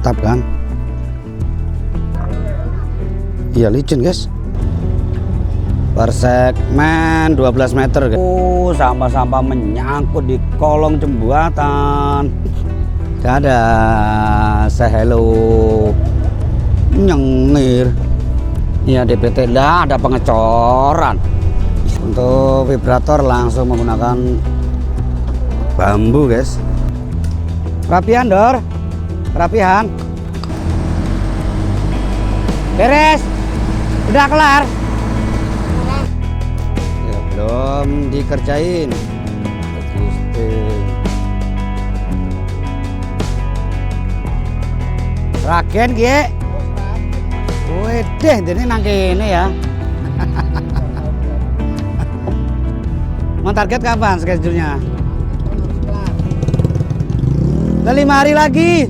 Mantap kan? Iya, licin guys. Per segmen 12 meter guys. Sampah-sampah menyangkut di kolong jembatan. Dadah, say hello. Nyengir. Iya, DPT lah ada pengecoran. Untuk vibrator langsung menggunakan bambu guys. Rapian Dor, rapian. Beres, udah kelar. Ya, belum dikerjain. Ragen gie. Wih deh, ini nang kene ya. Mau target kapan schedule-nya? Udah 5 hari lagi.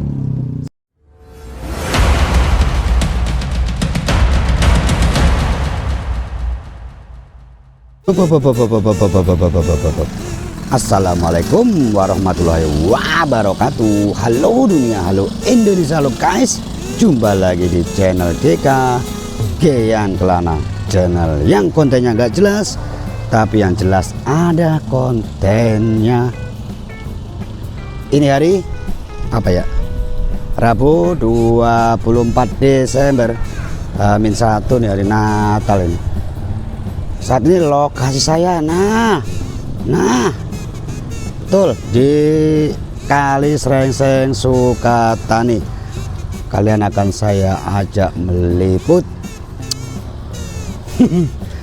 Assalamualaikum warahmatullahi wabarakatuh. Halo dunia, halo Indonesia, halo guys. Jumpa lagi di channel DK Geyan Kelana, channel yang kontennya nggak jelas tapi yang jelas ada kontennya. Ini hari apa ya? Rabu 24 Desember Min 1 nih, hari Natal ini. Saat ini lokasi saya nah betul di Kali Srengseng Sukatani. Kalian akan saya ajak meliput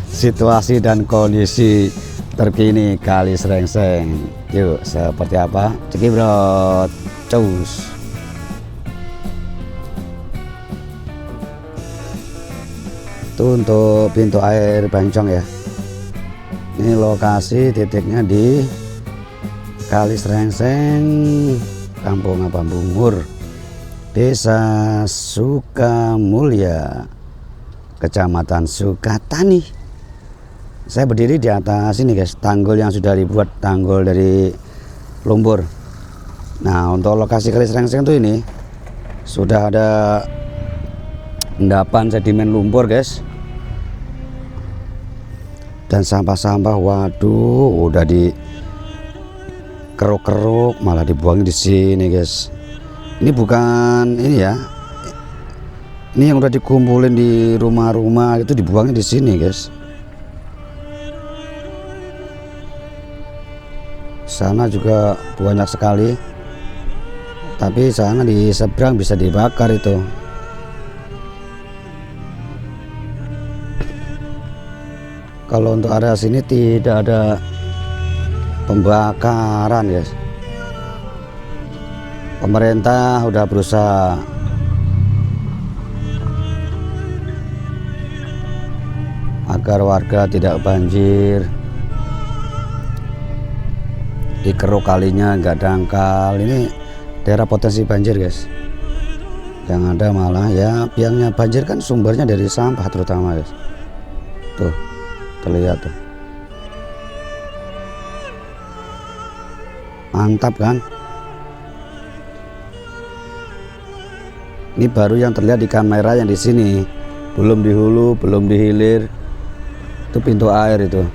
situasi dan kondisi terkini Kali Srengseng. Yuk, seperti apa? Cekibrot, cus. Itu untuk pintu air Bancong ya. Ini lokasi titiknya di Kali Srengseng, Kampung Abang Bungur, Desa Sukamulya, Kecamatan Sukatani. Saya berdiri di atas ini guys, tanggul yang sudah dibuat, tanggul dari lumpur. Nah, untuk lokasi Kali Srengseng itu ini sudah ada endapan sedimen lumpur guys. Dan sampah-sampah, waduh, udah dikeruk-keruk, malah dibuang di sini guys. Ini bukan ini ya. Ini yang udah dikumpulin di rumah-rumah itu dibuangnya di sini guys. Sana juga banyak sekali, tapi sana di seberang bisa dibakar itu. Kalau untuk area sini tidak ada pembakaran guys. Pemerintah udah berusaha agar warga tidak banjir. Dikeruk kalinya nggak dangkal. Ini daerah potensi banjir guys. Yang ada malah ya biangnya banjir kan sumbernya dari sampah terutama guys. Tuh terlihat tuh. Mantap kan? Ini baru yang terlihat di kamera yang di sini. Belum di hulu, belum di hilir. Itu pintu air itu.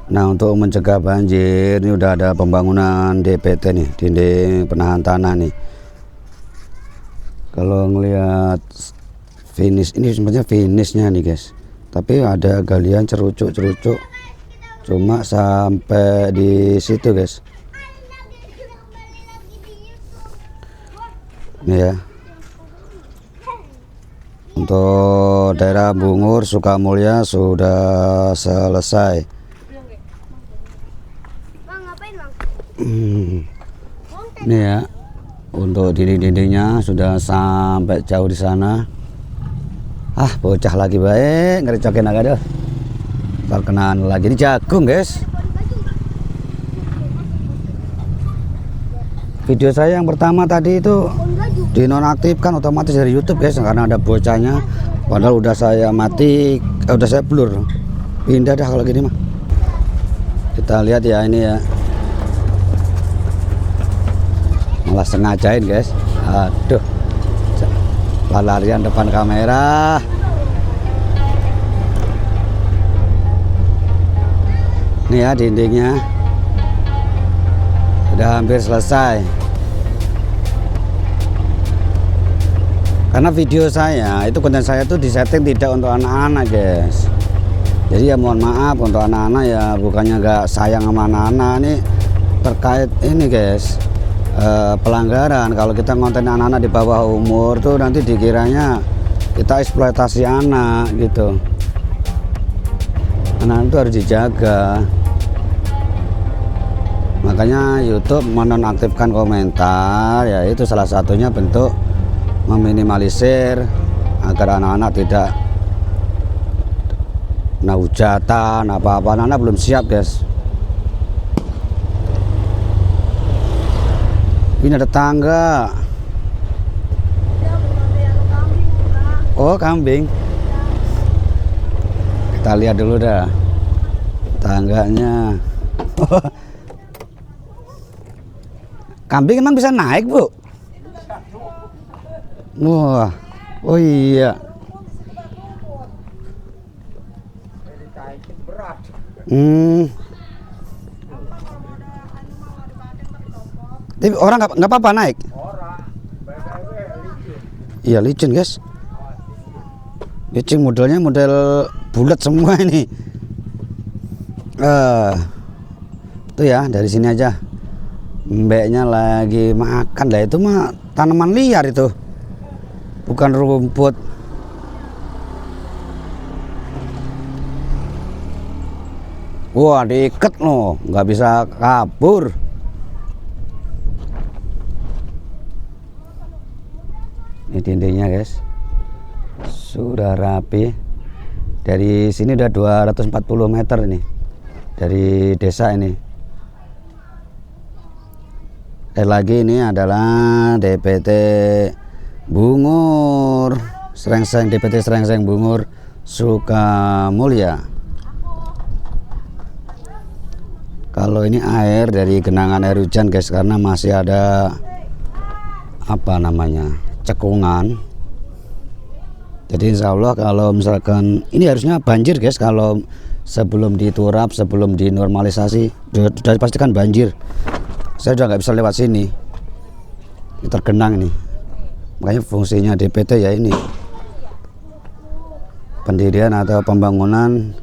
Nah, untuk mencegah banjir ini udah ada pembangunan DPT nih, dinding penahan tanah nih. Kalau ngelihat finish, ini sebenarnya finishnya nih guys, tapi ada galian cerucuk-cerucuk cuma sampai di situ guys. Ini ya, untuk daerah Bungur Sukamulya sudah selesai. Ini ya, untuk dinding-dindingnya sudah sampai jauh di sana. Bocah lagi baik ngerecokin agak deh. Terkenaan lagi ini jagung guys. Video saya yang pertama tadi itu dinonaktifkan otomatis dari YouTube guys, karena ada bocahnya. Padahal udah saya mati, udah saya blur. Pindah dah kalau gini mah. Kita lihat ya ini ya. Malah sengajain guys. Aduh. Larian depan kamera. Ini ya dindingnya. Sudah hampir selesai. Karena video saya itu, konten saya itu disetting tidak untuk anak-anak guys. Jadi ya mohon maaf untuk anak-anak ya, bukannya nggak sayang sama anak-anak, ini terkait ini guys, pelanggaran. Kalau kita konten anak-anak di bawah umur tuh nanti dikiranya kita eksploitasi anak gitu. Anak itu harus dijaga. Makanya YouTube menonaktifkan komentar, ya itu salah satunya bentuk meminimalisir agar anak-anak tidak hujatan apa-apa. Anak-anak belum siap guys. Ini ada tangga. Oh, kambing. Kita lihat dulu dah tangganya. Kambing emang bisa naik, Bu? Wah, oh iya. Tapi orang nggak apa-apa naik. Iya licin guys. Licin, modelnya model bulat semua ini. Tuh ya, dari sini aja. Mbeknya lagi makan lah, itu mah tanaman liar itu. Bukan rumput. Wah, diikat loh, nggak bisa kabur. Ini dindingnya guys, sudah rapi. Dari sini udah 240 meter ini, dari desa ini. Lagi ini adalah DPT Bungur Srengseng, DPT Srengseng Bungur Sukamulya. Kalau ini air dari genangan air hujan guys, karena masih ada apa namanya, cekungan. Jadi insya Allah kalau misalkan ini harusnya banjir guys, kalau sebelum diturap, sebelum dinormalisasi sudah dipastikan banjir. Saya udah nggak bisa lewat sini, ini tergenang ini. Makanya fungsinya DPT ya ini, pendirian atau pembangunan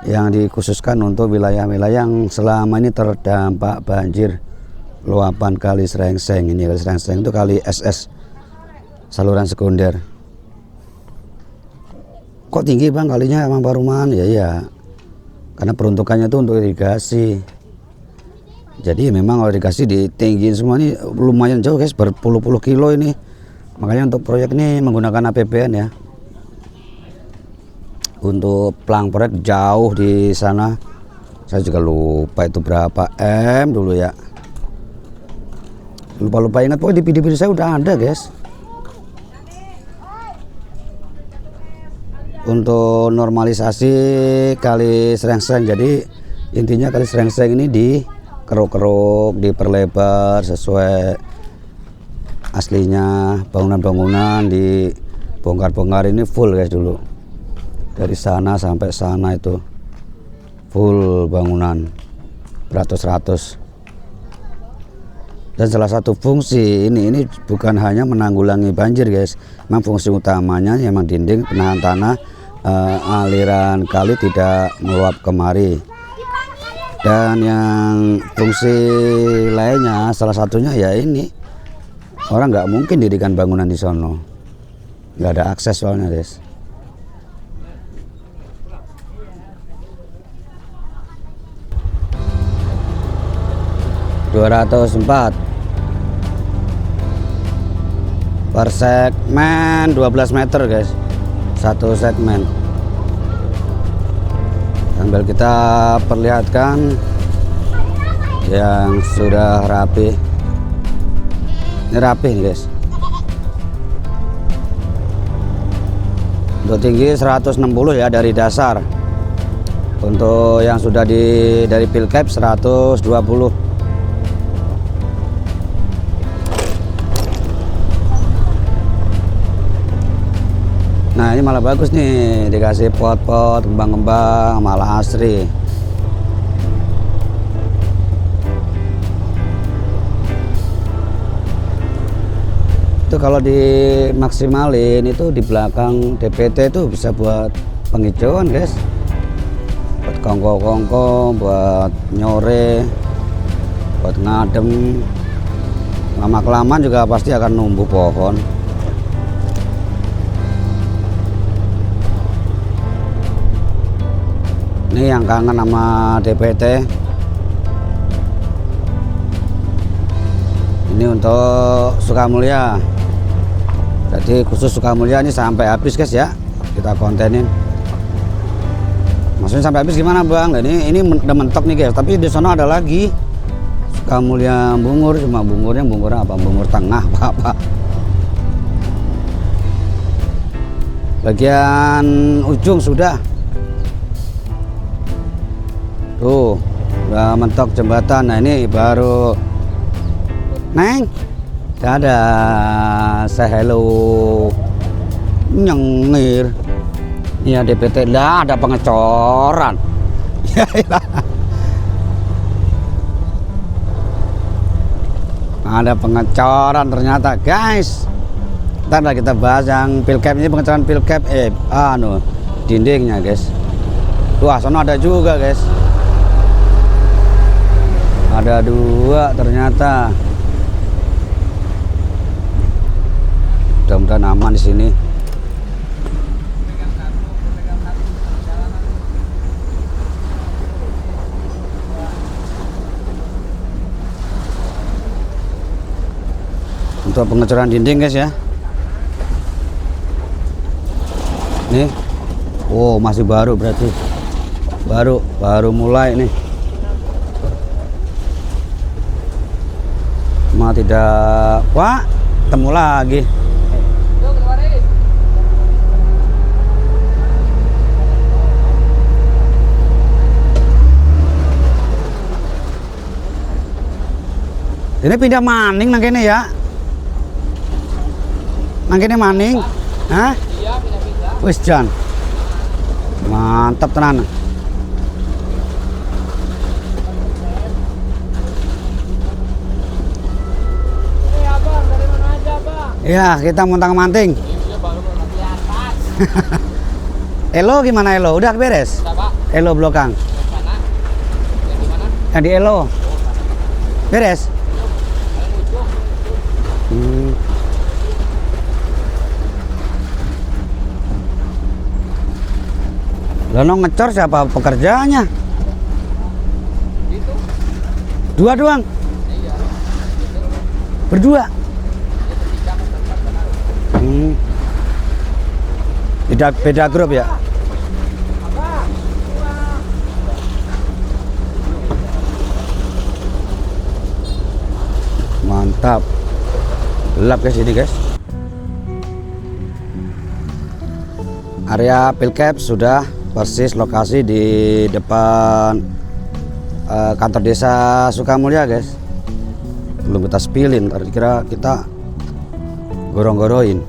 yang dikhususkan untuk wilayah-wilayah yang selama ini terdampak banjir luapan Kali Srengseng. Ini Kali Srengseng itu kali SS, saluran sekunder. Kok tinggi bang kalinya emang Paruman? Ya iya, karena peruntukannya itu untuk irigasi. Jadi memang kalau irigasi ditinggiin semua ini lumayan jauh guys, berpuluh-puluh kilo ini. Makanya untuk proyek ini menggunakan APBN ya. Untuk pelang proyek jauh di sana, saya juga lupa itu berapa M dulu ya. Lupa ingat, pokoknya di video-video saya udah ada guys. Untuk normalisasi Kali Srengseng, jadi intinya Kali Srengseng ini dikeruk-keruk, diperlebar sesuai aslinya. Bangunan-bangunan dibongkar-bongkar ini full guys dulu. Dari sana sampai sana itu full bangunan beratus-ratus. Dan salah satu fungsi ini bukan hanya menanggulangi banjir guys, memang fungsi utamanya memang dinding penahan tanah, aliran kali tidak meluap kemari. Dan yang fungsi lainnya salah satunya ya ini, orang nggak mungkin dirikan bangunan di sono, nggak ada akses soalnya guys. ...204 per segmen 12 meter guys, satu segmen. Sambil kita perlihatkan yang sudah rapi. Ini rapi nih guys. Untuk tinggi 160 ya dari dasar. Untuk yang sudah dari Pilcap 120. Nah ini malah bagus nih, dikasih pot-pot, kembang-kembang, malah asri. Itu kalau dimaksimalin itu di belakang DPT itu bisa buat penghijauan guys, buat kongko-kongko, buat nyore, buat ngadem. Lama-kelamaan juga pasti akan numbuh pohon. Ini yang kangen sama DPT. Ini untuk Sukamulya. Jadi khusus Sukamulya ini sampai habis guys ya. Kita kontenin. Maksudnya sampai habis gimana bang? Nah, ini udah mentok nih guys. Tapi di sana ada lagi Sukamulya Bungur. Cuma bungurnya bungur apa? Bungur tengah apa? Bagian ujung sudah. Tuh, udah mentok jembatan. Nah ini baru Neng, ada say hello, nyengir. Ini DPT lah, ada pengecoran. Ada pengecoran ternyata guys. Ntar lah kita bahas yang Pilcap ini, pengecoran Pilcap dindingnya guys. Wah, sana ada juga guys. Ada dua ternyata. Mudah-mudahan aman di sini. Untuk pengecoran dinding guys ya. Nih. Oh, masih baru berarti. Baru mulai nih. Tidak, wah, ketemu lagi. Ini pindah maning nangkene ya? Nangkene maning? Hah? Iya, pindah-pindah. Wis jan. Mantap tenan. Ya, kita montang-manting. Elo gimana Elo? Udah beres? Elo belakang. Yang di Elo. Beres? Lalu ngecor siapa pekerjaannya? Dua doang? Berdua? Beda grup ya? Mantap. Gelap guys ini guys. Area Pilcap sudah persis lokasi di depan kantor desa Sukamulya guys. Belum kita spillin, kira kita gorong-goroin.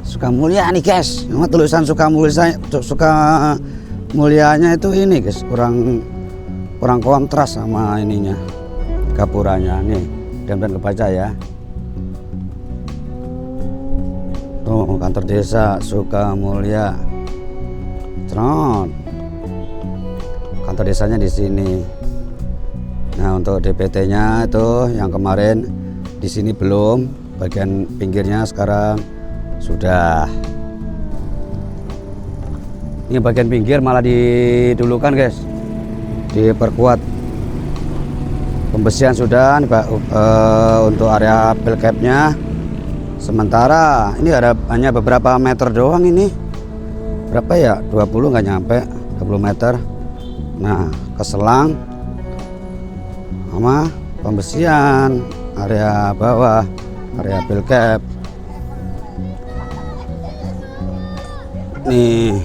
Sukamulya nih guys, nama tulisan Sukamulyanya itu ini guys, kurang kontras sama ininya, gapuranya nih, mudah-mudahan kebaca ya. Tuh kantor desa Sukamulya, kantor desanya di sini. Nah untuk DPT-nya itu yang kemarin di sini belum, bagian pinggirnya sekarang sudah. Ini bagian pinggir malah didulukan guys, diperkuat. Pembersihan sudah untuk area Pilcap-nya. Sementara ini ada hanya beberapa meter doang ini. Berapa ya? 20 nggak nyampe, 20 meter. Nah, keselang sama pembersihan area bawah, area Pilcap. Nih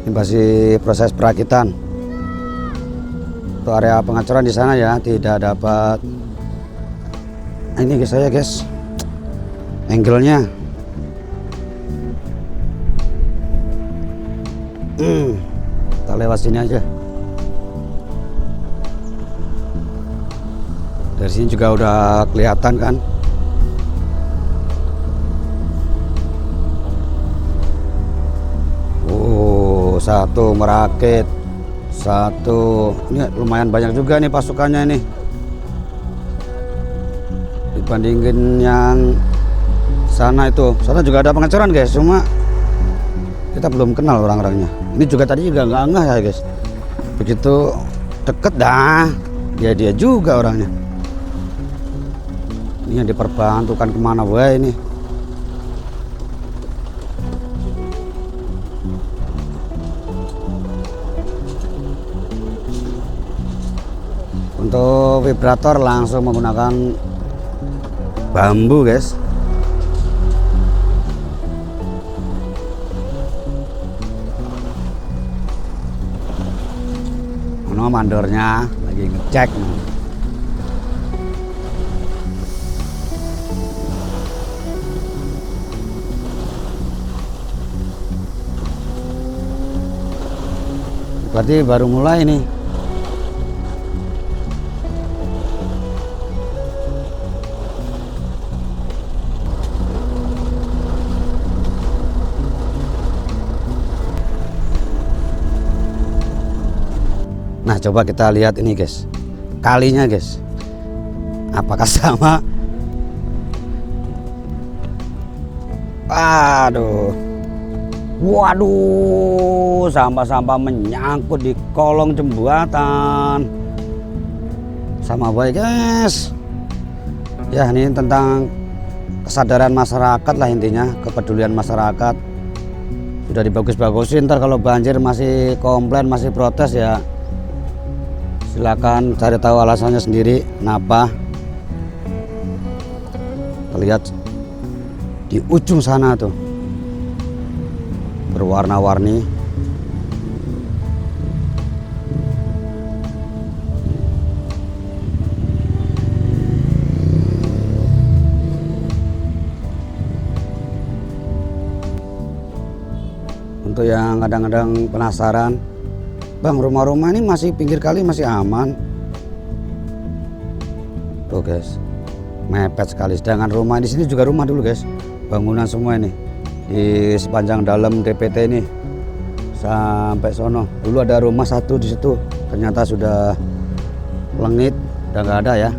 Ini masih proses perakitan. Untuk area pengacoran di sana ya, tidak dapat. Ini guys, saya guys, angle-nya. Kita lewat sini aja. Dari sini juga udah kelihatan kan. Satu merakit, satu. Ini lumayan banyak juga nih pasukannya ini, dibandingin yang sana itu. Sana juga ada pengacoran guys, cuma kita belum kenal orang-orangnya. Ini juga tadi juga nggak ngeh ya guys, begitu deket dah dia juga orangnya. Ini yang diperbantukan kemana wae ini. Untuk vibrator langsung menggunakan bambu guys. Mana mandornya lagi ngecek. Berarti baru mulai nih. Nah, coba kita lihat ini guys, kalinya guys, apakah sama? Aduh, waduh, sampah-sampah menyangkut di kolong jembatan. Sama baik guys. Ya, ini tentang kesadaran masyarakat lah intinya, kepedulian masyarakat. Sudah dibagus-bagusin, ntar kalau banjir masih komplain, masih protes ya silakan cari tahu alasannya sendiri kenapa. Lihat di ujung sana tuh berwarna-warni. Untuk yang kadang-kadang penasaran, Bang, rumah-rumah ini masih pinggir kali masih aman. Tuh guys, mepet sekali. Sedangkan rumah di sini juga rumah dulu guys, bangunan semua ini di sepanjang dalam DPT ini sampai sono. Dulu ada rumah satu di situ, ternyata sudah lengit, udah nggak ada ya.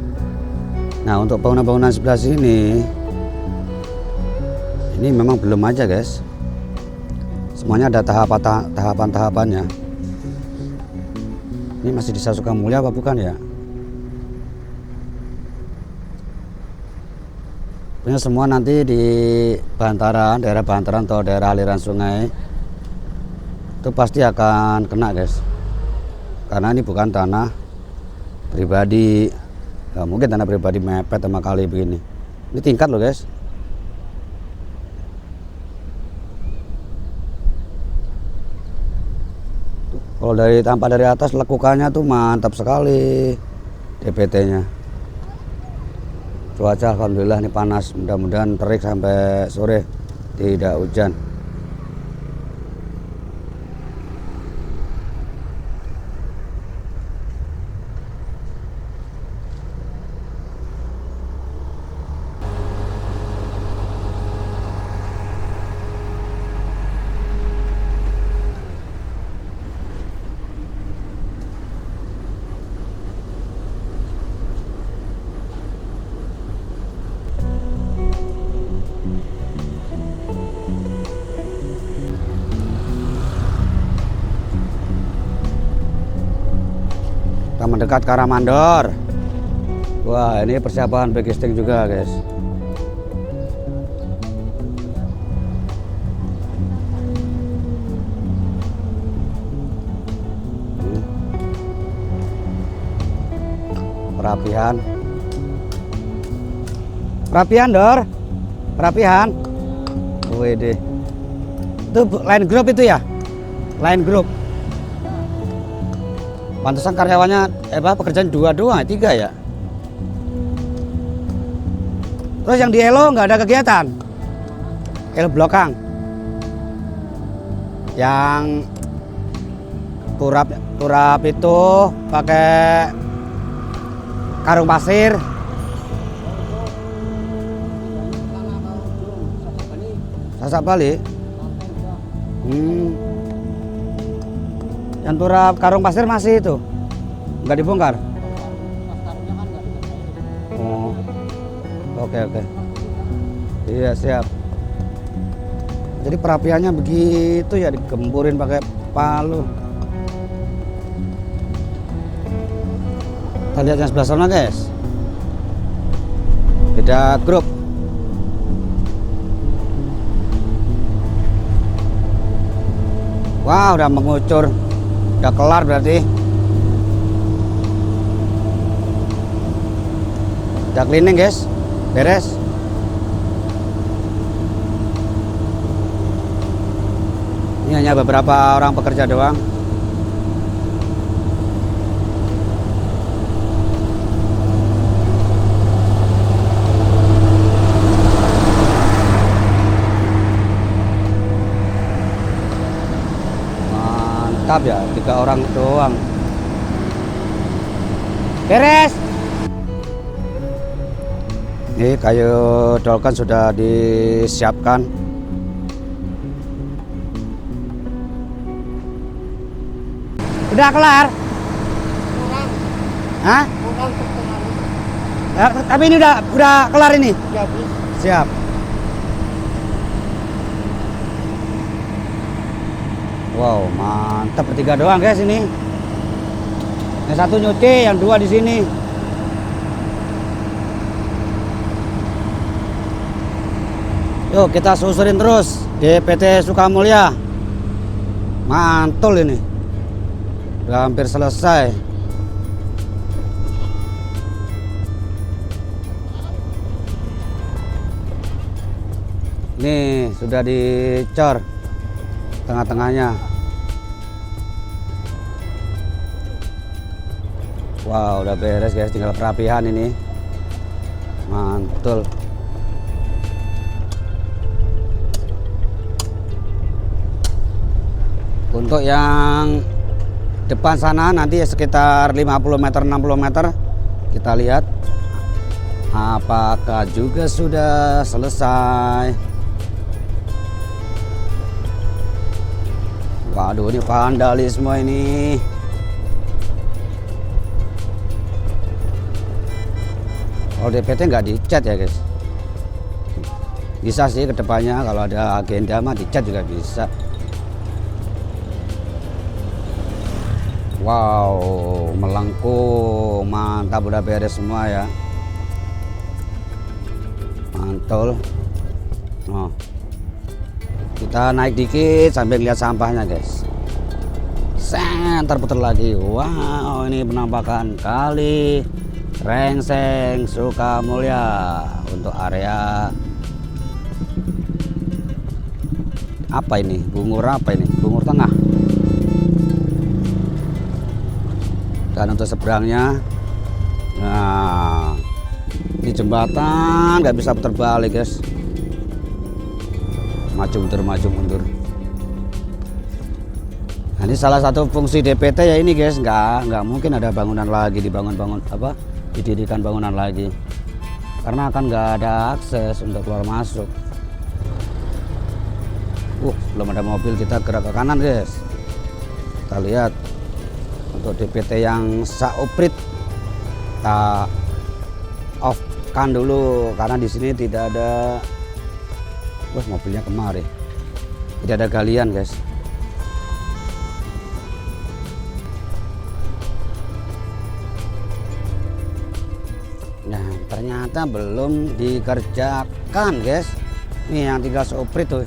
Nah, untuk bangunan-bangunan sebelah sini, ini memang belum aja guys. Semuanya ada tahapan-tahapannya. Ini masih di Sukamulya apa bukan ya? Punya semua nanti di bantaran, daerah bantaran atau daerah aliran sungai itu pasti akan kena guys. Karena ini bukan tanah pribadi. Gak mungkin tanah pribadi mepet sama kali begini. Ini tingkat loh guys. Kalau tampak dari atas lekukannya tuh mantap sekali DPT-nya. Cuaca alhamdulillah ini panas, mudah-mudahan terik sampai sore, tidak hujan. Kita mendekat ke arah mandor. Wah, ini persiapan backcasting juga guys. Perapihan. Perapihan, Dor. Perapihan. WD. Itu line group itu ya? Line Group. Pantesan karyawannya pekerjaan 2 doang, 3 ya. Terus yang di Elo nggak ada kegiatan. Elo Blokang. Yang turap itu pakai karung pasir. Sasak Bali. Yang turap karung pasir masih itu, nggak dibongkar. Oh, oke. Iya siap. Jadi perapiannya begitu ya, digemburin pakai palu. Kita lihat yang sebelah sana guys. Beda grup. Wah, udah mengucur. Udah kelar berarti. Udah cleaning guys. Beres. Ini hanya beberapa orang pekerja doang. Mantap ya, 3 orang doang. Beres. Ini kayu dolken sudah disiapkan. Udah kelar? Hah? Ya, tapi ini udah kelar ini? Siap. Wow, mantap, 3 doang guys ini. Yang 1 nyuci, yang 2 di sini. Yuk kita susurin terus di PT Sukamulya. Mantul ini. Udah hampir selesai. Nih sudah dicor tengah-tengahnya. Wow, udah beres guys, tinggal perapihan ini. Mantul. Untuk yang depan sana nanti sekitar 50 meter 60 meter kita lihat apakah juga sudah selesai. Waduh, ini vandalisme ini. Kalau DPT nggak dicat ya guys. Bisa sih kedepannya kalau ada agenda mah dicat juga bisa. Wow, melengkung, mantap, udah beres semua ya. Mantul. Oh. Kita naik dikit sambil lihat sampahnya guys. Ntar putar lagi. Wow, ini penampakan kali Rengseng Sukamulya untuk area apa ini? Bungur apa ini? Bungur Tengah. Dan untuk seberangnya, nah ini jembatan nggak bisa putar balik guys, maju mundur. Nah, ini salah satu fungsi DPT ya ini guys, nggak mungkin ada bangunan lagi didirikan bangunan lagi, karena akan nggak ada akses untuk keluar masuk. Belum ada mobil, kita gerak ke kanan guys. Kita lihat. Untuk DPT yang sauprit kita off kan dulu karena di sini tidak ada. Wah, mobilnya kemari. Tidak ada galian guys. Nah, ternyata belum dikerjakan guys. Nih yang tinggal sauprit tuh.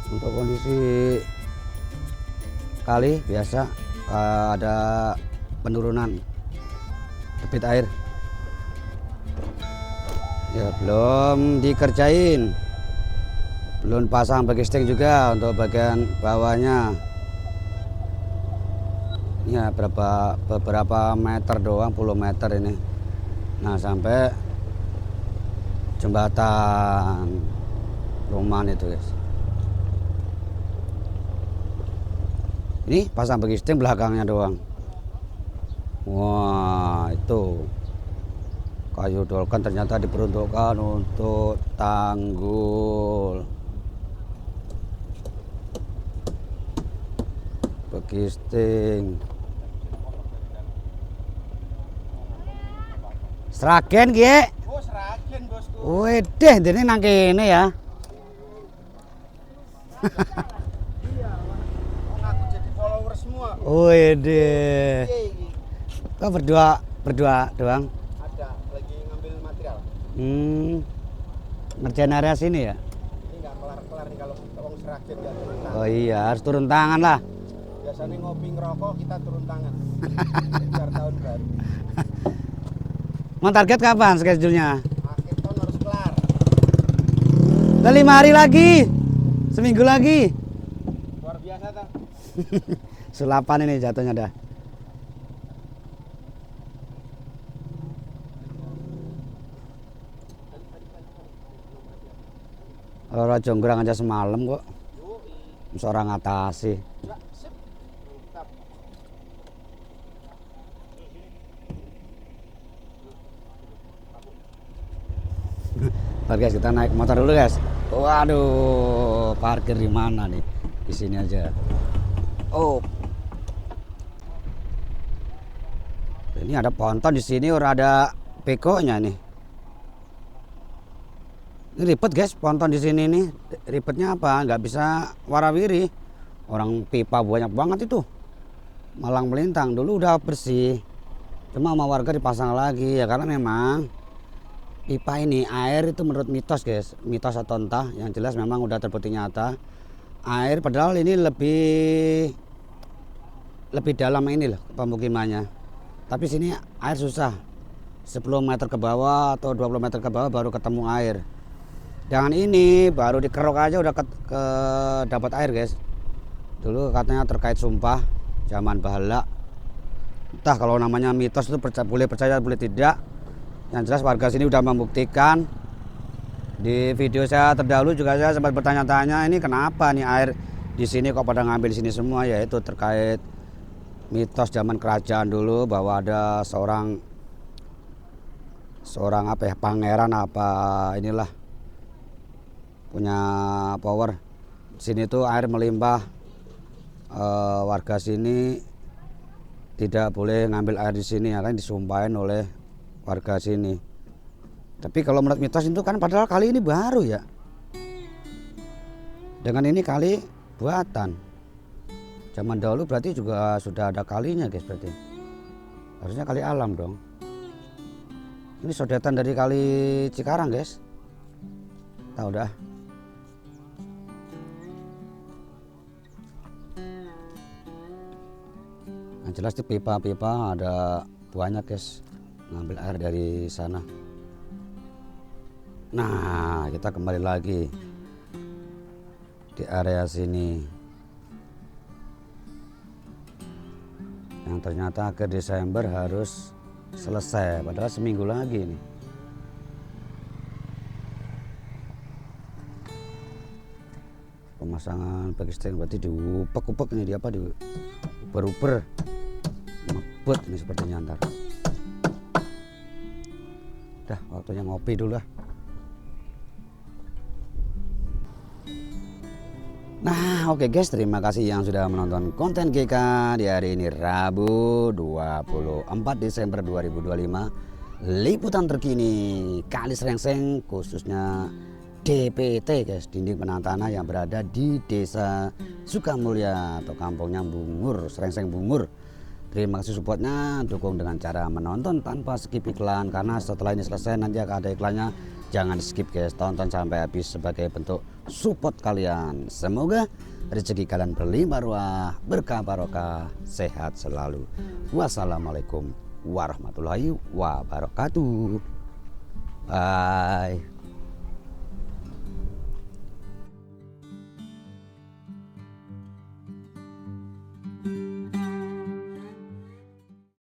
Untuk kondisi kali biasa ada penurunan debit air ya, belum dikerjain. belum pasang bagisting juga untuk bagian bawahnya. Ya beberapa meter doang, puluh meter ini. Nah sampai jembatan rumah itu guys. Ini pasang bagisting belakangnya doang. Wah itu kayu dolken ternyata diperuntukkan untuk tanggul. Bagisting Sragen Ki. Oh, Sragen bosku. Wedeh, dene nang kene ya. Iya, aku jadi follower semua. Wedeh. Iya, ini. Kok berdua doang? Ada lagi ngambil material. Ngerjain area sini ya? Ini nggak kelar-kelar nih kalau tolong Sragen nggak turun tangan. Oh iya, harus turun tangan lah. Biasanya ngopi ngerokok kita turun tangan. Biar tahun baru. Mau target kapan schedule-nya? Akhir tahun harus kelar. Udah 5 hari lagi. Seminggu lagi. Luar biasa tak? Sulapan ini jatuhnya dah. Orang jonggrang aja semalam kok. Seorang ngatasi. Ya, sip. Mantap. Ntar guys kita naik motor dulu guys. Waduh, parkir di mana nih? Di sini aja. Oh. Ini ada ponton di sini, orang ada bekonya nih. Ini ribet guys, ponton di sini nih. Ribetnya apa? Nggak bisa warawiri. Orang pipa banyak banget itu. Malang melintang dulu udah bersih. Cuma sama warga dipasang lagi ya karena memang pipa ini air itu menurut mitos guys, mitos atau entah, yang jelas memang udah terbukti nyata. Air padahal ini lebih dalam ini loh pemukimannya. Tapi sini air susah. 10 meter ke bawah atau 20 meter ke bawah baru ketemu air. Jangan ini baru dikerok aja udah dapat air guys. Dulu katanya terkait sumpah zaman bahala. Entah kalau namanya mitos itu boleh percaya boleh tidak. Yang jelas warga sini udah membuktikan. Di video saya terdahulu juga saya sempat bertanya-tanya ini kenapa nih air di sini kok pada ngambil di sini semua, yaitu terkait mitos zaman kerajaan dulu bahwa ada seorang apa ya, pangeran apa inilah punya power. Sini tuh air melimpah, warga sini tidak boleh ngambil air di sini ya kan, disumpahin oleh warga sini. Tapi kalau menurut mitos itu kan padahal kali ini baru ya. Dengan ini kali buatan. Zaman dahulu berarti juga sudah ada kalinya guys berarti. Harusnya kali alam dong. Ini sodetan dari kali Cikarang guys. Tahu dah. Yang jelas di pipa-pipa ada banyak guys. Ngambil air dari sana. Nah kita kembali lagi di area sini yang ternyata akhir Desember harus selesai, padahal seminggu lagi nih. Pemasangan bagisting berarti diupek-upek nih, di apa, di uber-uber ngebut ini sepertinya ntar. Dah waktunya ngopi dulu lah. Nah oke guys, terima kasih yang sudah menonton konten GK di hari ini Rabu 24 Desember 2025. Liputan terkini Kali Srengseng khususnya DPT guys, dinding penahan tanah yang berada di Desa Sukamulya atau kampungnya Bungur, Srengseng Bungur. Terima kasih supportnya, dukung dengan cara menonton tanpa skip iklan, karena setelah ini selesai nanti akan ada iklannya. Jangan skip guys, tonton sampai habis sebagai bentuk support kalian. Semoga rezeki kalian berlimpah ruah, berkah barokah, sehat selalu. Wassalamualaikum warahmatullahi wabarakatuh. Bye.